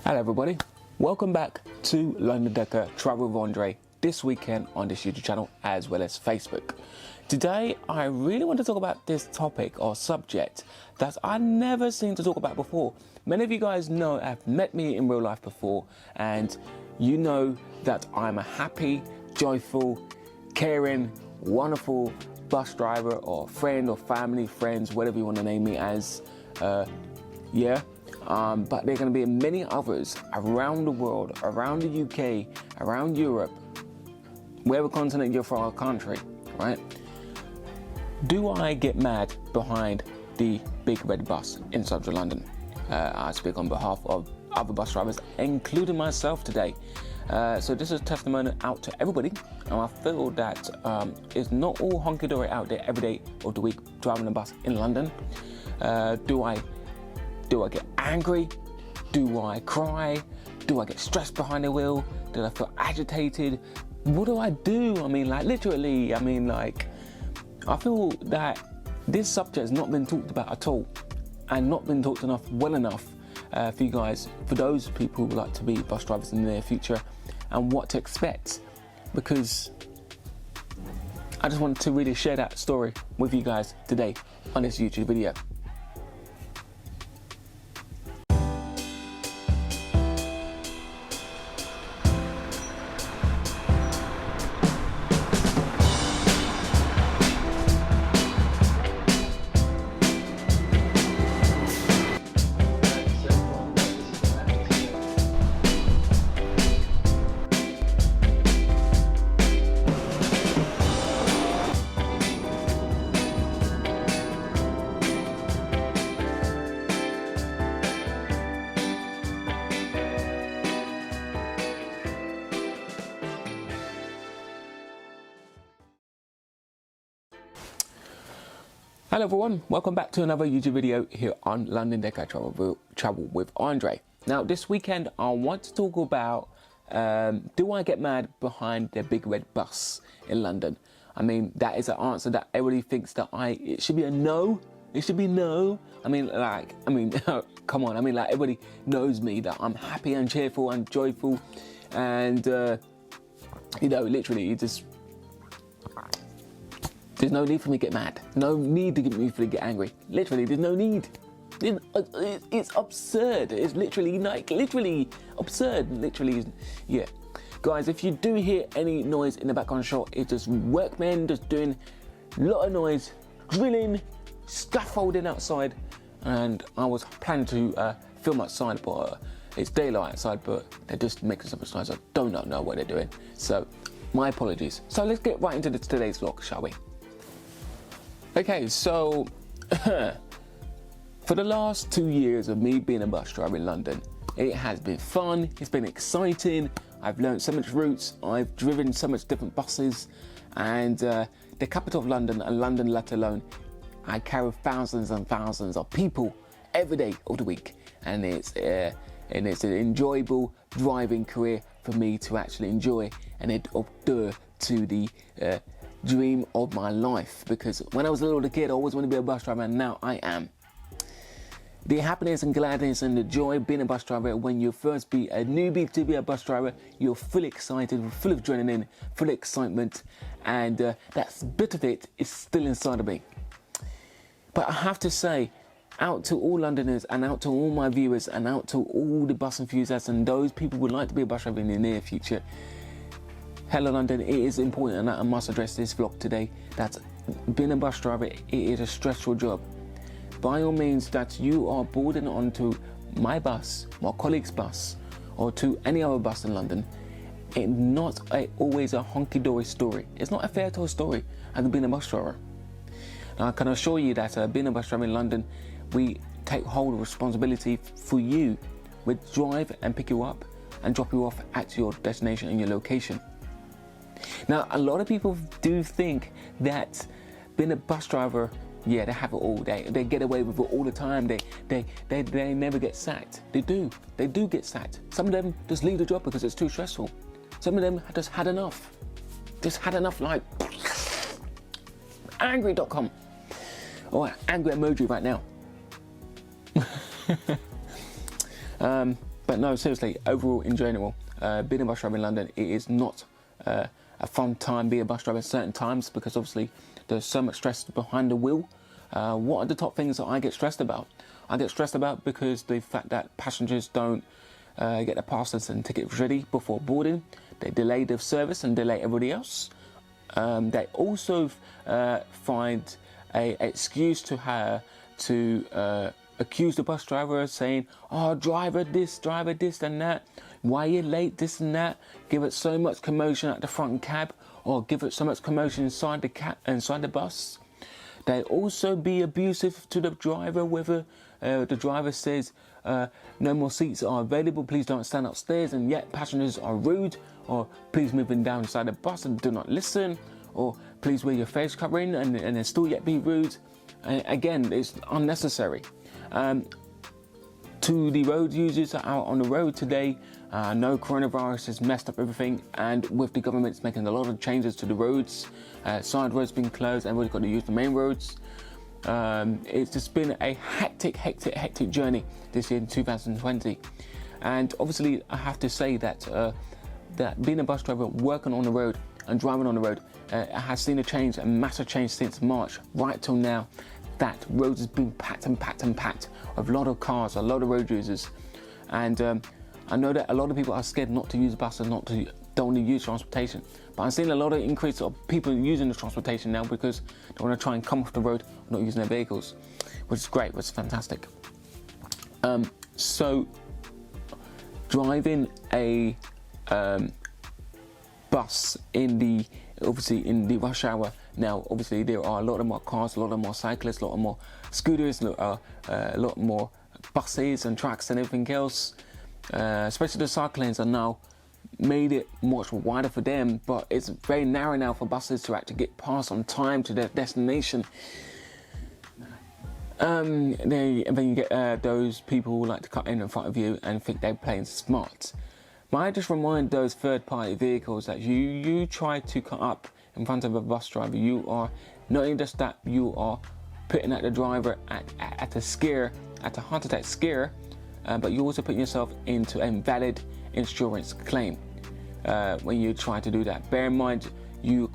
Hello everybody, welcome back to London Decker Travel with Andre this weekend on this YouTube channel as well as Facebook. Today I really want to talk about this topic or subject that I never seem to talk about before. Many of you guys know have met me in real life before, and you know that I'm a happy, joyful, caring, wonderful bus driver or friend or family, friends, whatever you want to name me as. But there are going to be many others around the world, around the UK, around Europe, wherever continent you're from our country, right? Do I get mad behind the big red bus in central London? I speak on behalf of other bus drivers, including myself today. So this is a testimony out to everybody, and I feel that it's not all honky-dory out there every day of the week driving a bus in London. Do I get angry? Do I cry? Do I get stressed behind the wheel? Do I feel agitated? What do I do? I mean, like, literally, I feel that this subject has not been talked about at all and not been talked enough, well enough for you guys, for those people who would like to be bus drivers in the near future and what to expect, because I just wanted to really share that story with you guys today on this YouTube video. Hello everyone, welcome back to another YouTube video here on London Decker Travel with Andre. Now this weekend I want to talk about do I get mad behind the big red bus in London? I mean, that is an answer that everybody thinks that it should be a no. It should be no. Come on, everybody knows me that I'm happy and cheerful and joyful, and literally you just, there's no need for me to get mad. No need to get me to get angry. Literally, there's no need. It's absurd. It's literally absurd. Literally, yeah. Guys, if you do hear any noise in the background shot, it's just workmen just doing a lot of noise, drilling, scaffolding outside. And I was planning to film outside, but it's daylight outside, but they're just making so much noise. I do not know what they're doing. So, my apologies. So let's get right into today's vlog, shall we? Okay, so for the last 2 years of me being a bus driver in London, it has been fun, it's been exciting, I've learned so much routes, I've driven so much different buses, and the capital of London, and London let alone, I carry thousands and thousands of people every day of the week, and it's an enjoyable driving career for me to actually enjoy, and it up there to the dream of my life, because when I was a little kid I always wanted to be a bus driver, and now I am. The happiness and gladness and the joy of being a bus driver, when you first be a newbie to be a bus driver, you're fully excited, full of adrenaline, full of excitement, and that bit of it is still inside of me. But I have to say, out to all Londoners and out to all my viewers and out to all the bus enthusiasts and those people who would like to be a bus driver in the near future, hello London, it is important, and I must address this vlog today, that being a bus driver, it is a stressful job. By all means, that you are boarding onto my bus, my colleague's bus, or to any other bus in London, it's not always a honky-dory story. It's not a fairy tale story as being a bus driver. Now I can assure you that being a bus driver in London, we take hold of responsibility for you. We drive and pick you up and drop you off at your destination and your location. Now, a lot of people do think that being a bus driver, yeah, they have it all. They get away with it all the time. They never get sacked. They do get sacked. Some of them just leave the job because it's too stressful. Some of them just had enough. Like angry.com. Or angry emoji right now. But no, seriously, overall in general, being a bus driver in London, it is not a fun time being a bus driver at certain times, because obviously there's so much stress behind the wheel. What are the top things that I get stressed about? I get stressed about because the fact that passengers don't get their passes and tickets ready before boarding. They delay the service and delay everybody else. They also find an excuse to accuse the bus driver, saying, "Oh, driver this and that. Why are you late? This and that." Give it so much commotion at the front cab, or give it so much commotion inside the bus. They also be abusive to the driver, whether the driver says no more seats are available, please don't stand upstairs, and yet passengers are rude, or please move in down inside the bus and do not listen, or please wear your face covering, and then still yet be rude. And again, it's unnecessary. To the road users out on the road today, I know coronavirus has messed up everything, and with the government's making a lot of changes to the roads, side roads being closed, everybody's got to use the main roads. It's just been a hectic journey this year in 2020. And obviously I have to say that being a bus driver, working on the road and driving on the road, has seen a change, a massive change since March right till now. That roads has been packed with a lot of cars, a lot of road users. And I know that a lot of people are scared not to use buses, don't want to use transportation. But I'm seeing a lot of increase of people using the transportation now because they want to try and come off the road, not using their vehicles, which is great, which is fantastic. So driving a bus in the rush hour now, obviously there are a lot of more cars, a lot of more cyclists, a lot more scooters, a lot more buses and trucks and everything else. Especially the cycle lanes are now made it much wider for them, but it's very narrow now for buses to actually get past on time to their destination. Then you get those people who like to cut in front of you and think they're playing smart. But I just remind those third-party vehicles that you try to cut up in front of a bus driver, you are not only just that, you are putting at the driver at a heart attack scare, but you also put yourself into a valid insurance claim when you try to do that. Bear in mind, you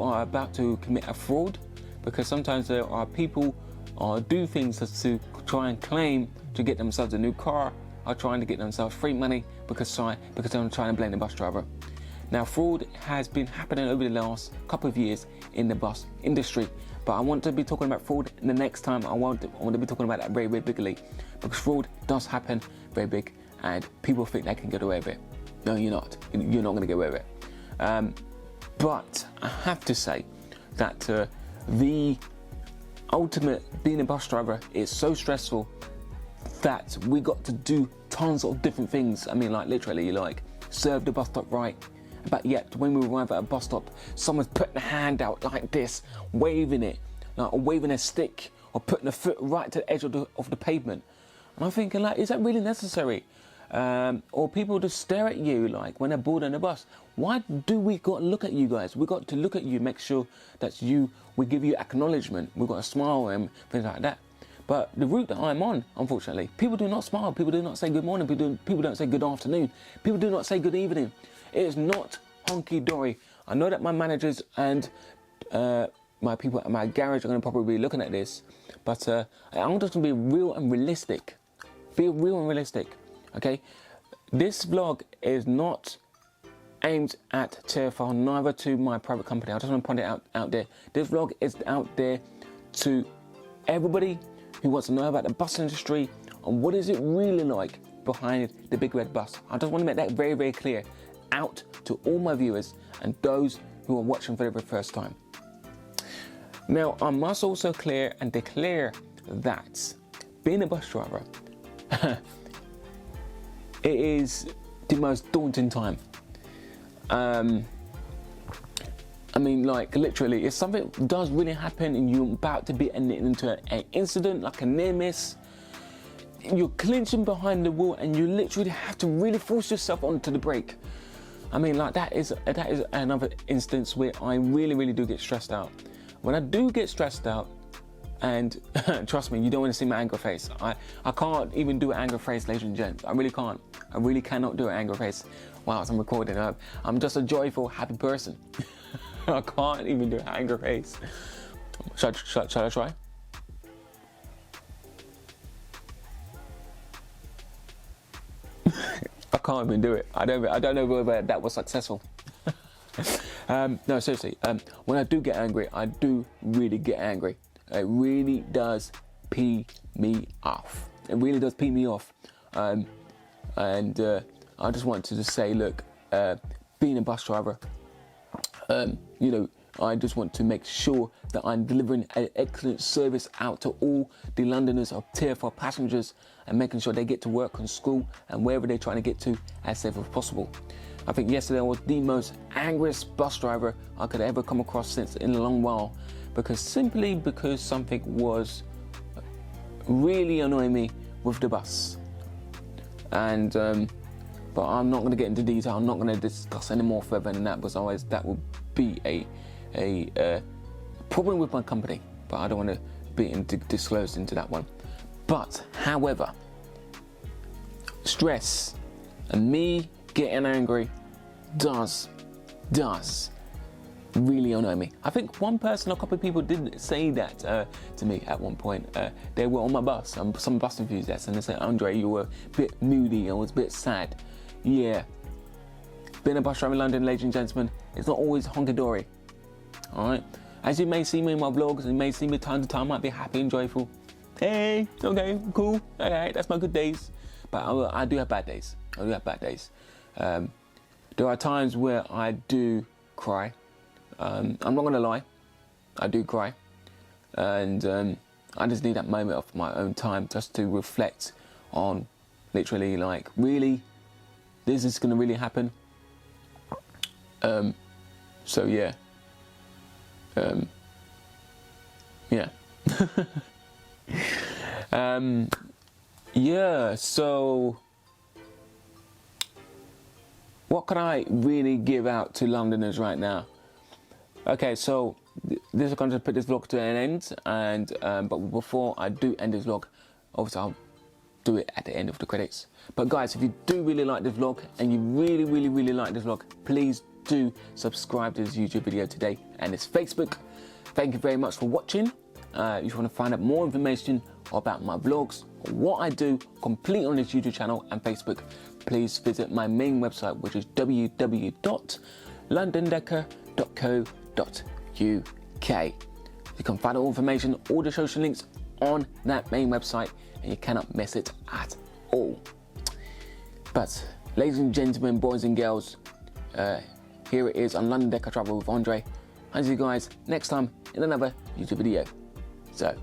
are about to commit a fraud, because sometimes there are people do things to try and claim to get themselves a new car, or trying to get themselves free money because they're trying to blame the bus driver. Now, fraud has been happening over the last couple of years in the bus industry, but I want to be talking about fraud the next time. I want to be talking about that very, very bigly, because fraud does happen very big, and people think they can get away with it. No, you're not. You're not going to get away with it. But I have to say that the ultimate being a bus driver is so stressful that we got to do tons of different things. I mean, like literally, like serve the bus stop right. But yet, when we arrive at a bus stop, someone's putting a hand out like this, waving it, like, or waving a stick, or putting a foot right to the edge of the pavement. And I'm thinking, like, is that really necessary? Or people just stare at you, like, when they're boarding the bus. Why do we got to look at you guys? We got to look at you, make sure that we give you acknowledgement. We've got to smile and things like that. But the route that I'm on, unfortunately, people do not smile. People do not say good morning. People don't say good afternoon. People do not say good evening. It is not honky-dory. I know that my managers and my people at my garage are going to probably be looking at this, but I'm just going to be real and realistic. Be real and realistic, okay? This vlog is not aimed at TFR, neither to my private company. I just want to point it out there. This vlog is out there to everybody who wants to know about the bus industry and what is it really like behind the big red bus. I just want to make that very, very clear out to all my viewers and those who are watching for the very first time. Now, I must also clear and declare that being a bus driver, it is the most daunting time. I mean, like, literally, if something does really happen and you're about to be into an incident, like a near miss, you're clinching behind the wheel and you literally have to really force yourself onto the brake. I mean, like, that is another instance where I really, really do get stressed out. When I do get stressed out, And trust me, you don't want to see my anger face. I can't even do an anger face, ladies and gents. I really can't. I really cannot do an anger face whilst I'm recording. I'm just a joyful, happy person. I can't even do an anger face. Shall I try? I can't even do it. I don't know whether that was successful. No, seriously. When I do get angry, I do really get angry. It really does pee me off. It really does pee me off. I just want to just say, look, being a bus driver, I just want to make sure that I'm delivering an excellent service out to all the Londoners of Tier 4 passengers and making sure they get to work and school and wherever they're trying to get to as safe as possible. I think yesterday I was the most angriest bus driver I could ever come across since in a long while, because something was really annoying me with the bus. And but I'm not going to get into detail. I'm not going to discuss any more further than that, because otherwise that would be a problem with my company. But I don't want to be disclosed into that one. But however, stress and me getting angry does really annoy me. I think a couple of people did say that to me at one point. They were on my bus, some bus enthusiasts, and they said, Andre, you were a bit moody, I was a bit sad. Yeah, being a bus driver in London, ladies and gentlemen, it's not always honky-dory. Alright, as you may see me in my vlogs, you may see me time to time, I might be happy and joyful. Hey, okay, cool, okay, that's my good days. But I do have bad days. There are times where I do cry. I'm not going to lie, I do cry. And I just need that moment of my own time just to reflect on literally, like, really, this is going to really happen. So yeah. Yeah. Yeah, so what can I really give out to Londoners right now? Okay, so this is going to put this vlog to an end, and but before I do end this vlog, obviously I'll do it at the end of the credits. But guys, if you do really like this vlog, and you really like this vlog, please do subscribe to this YouTube video today and this Facebook. Thank you very much for watching. If you want to find out more information about my vlogs, what I do completely on this YouTube channel and Facebook, please visit my main website, which is www.londondecker.co.uk. You can find all information, all the social links on that main website, and you cannot miss it at all. But ladies and gentlemen, boys and girls, here it is on London Decker Travel with Andre. I'll see you guys next time in another YouTube video. So,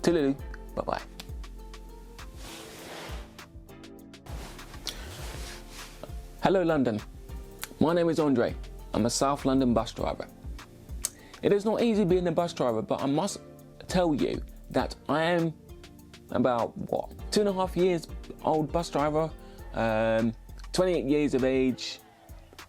toodaloo, bye-bye. Hello London, my name is Andre. I'm a South London bus driver. It is not easy being a bus driver, but I must tell you that I am about, 2.5 years old bus driver, 28 years of age,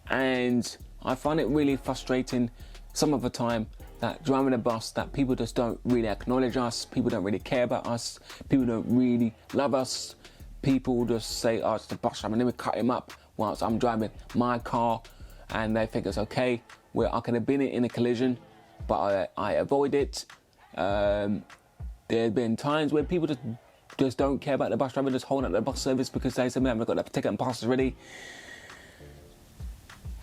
and I find it really frustrating some of the time that driving a bus, that people just don't really acknowledge us, people don't really care about us, people don't really love us, people just say, oh, it's the bus driver, and then we cut him up whilst I'm driving my car, and they think it's okay, where I could have been in a collision, but I avoid it. There have been times where people just don't care about the bus driver, just holding up the bus service because they say, man, I've got that ticket and passes ready.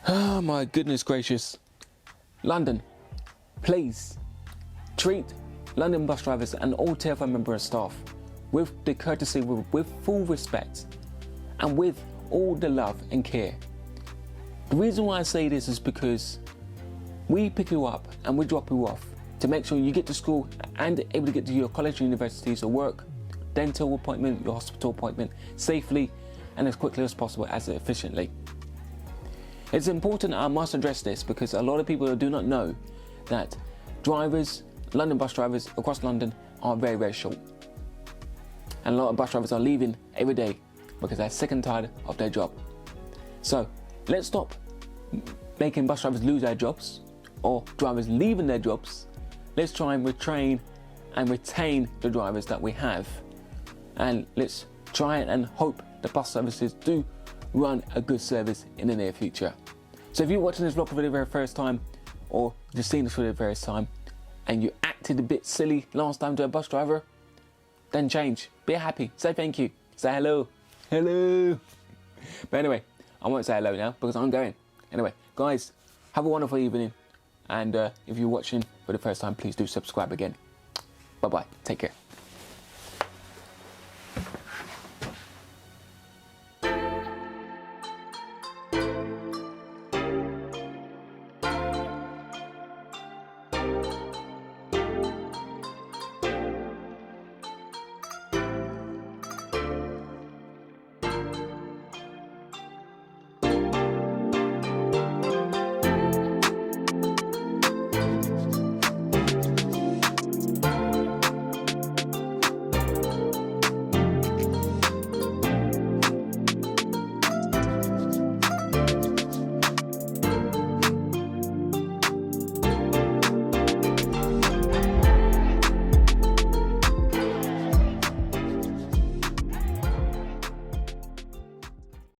Oh my goodness gracious. London, please treat London bus drivers and all Tier 4 member of staff with the courtesy, with full respect, and with all the love and care. The reason why I say this is because we pick you up and we drop you off to make sure you get to school and able to get to your college, universities, or work, dental appointment, your hospital appointment safely and as quickly as possible, as efficiently. It's important, I must address this, because a lot of people do not know that drivers, London bus drivers across London, are very, very short. And a lot of bus drivers are leaving every day because they're sick and tired of their job. So let's stop making bus drivers lose their jobs or drivers leaving their jobs. Let's try and retrain and retain the drivers that we have. And let's try and hope the bus services do run a good service in the near future. So if you're watching this vlog for the very first time, or just seen this for the first time, and you acted a bit silly last time to a bus driver, then change. Be happy. Say thank you. Say hello. Hello. But anyway, I won't say hello now because I'm going. Anyway, guys, have a wonderful evening. And if you're watching for the first time, please do subscribe again. Bye-bye. Take care.